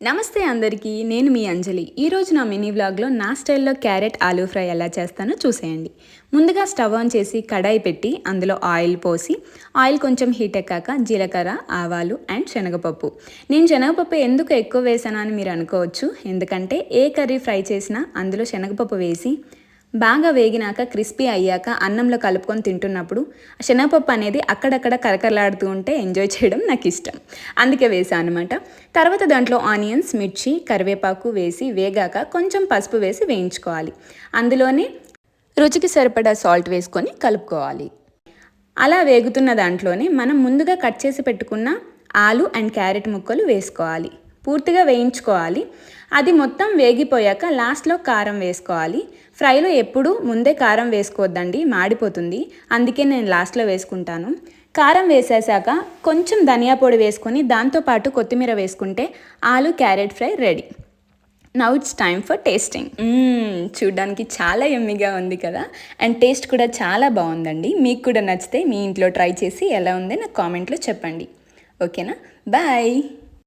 నమస్తే అందరికీ, నేను మీ అంజలి. ఈరోజు నా మినీ వ్లాగ్లో నా స్టైల్లో క్యారెట్ ఆలూ ఫ్రై ఎలా చేస్తానో చూసేయండి. ముందుగా స్టవ్ ఆన్ చేసి కడాయి పెట్టి అందులో ఆయిల్ పోసి ఆయిల్ కొంచెం హీట్ ఎక్కాక జీలకర్ర, ఆవాలు అండ్ శనగపప్పు. నేను శనగపప్పు ఎందుకు ఎక్కువ వేసాను అని మీరు అనుకోవచ్చు. ఎందుకంటే ఏ కర్రీ ఫ్రై చేసినా అందులో శనగపప్పు వేసి బాగా వేగినాక క్రిస్పీ అయ్యాక అన్నంలో కలుపుకొని తింటున్నప్పుడు శనగపప్పు అనేది అక్కడక్కడ కరకరలాడుతూ ఉంటే ఎంజాయ్ చేయడం నాకు ఇష్టం. అందుకే వేసాను అనమాట. తర్వాత దాంట్లో ఆనియన్స్, మిర్చి, కరివేపాకు వేసి వేగాక కొంచెం పసుపు వేసి వేయించుకోవాలి. అందులోనే రుచికి సరిపడా సాల్ట్ వేసుకొని కలుపుకోవాలి. అలా వేగుతున్న దాంట్లోనే మనం ముందుగా కట్ చేసి పెట్టుకున్న ఆలు అండ్ క్యారెట్ ముక్కలు వేసుకోవాలి. పూర్తిగా వేయించుకోవాలి. అది మొత్తం వేగిపోయాక లాస్ట్లో కారం వేసుకోవాలి. ఫ్రైలో ఎప్పుడూ ముందే కారం వేసుకోవద్దండి, మాడిపోతుంది. అందుకే నేను లాస్ట్లో వేసుకుంటాను. కారం వేసేసాక కొంచెం ధనియా పొడి వేసుకొని దాంతోపాటు కొత్తిమీర వేసుకుంటే ఆలు carrot fry ready. Now it's time for tasting. చూడ్డానికి చాలా యమ్మీగా ఉంది కదా, అండ్ టేస్ట్ కూడా చాలా బాగుందండి. మీకు కూడా నచ్చితే మీ ఇంట్లో ట్రై చేసి ఎలా ఉందో నాకు కామెంట్లో చెప్పండి. ఓకేనా? బాయ్.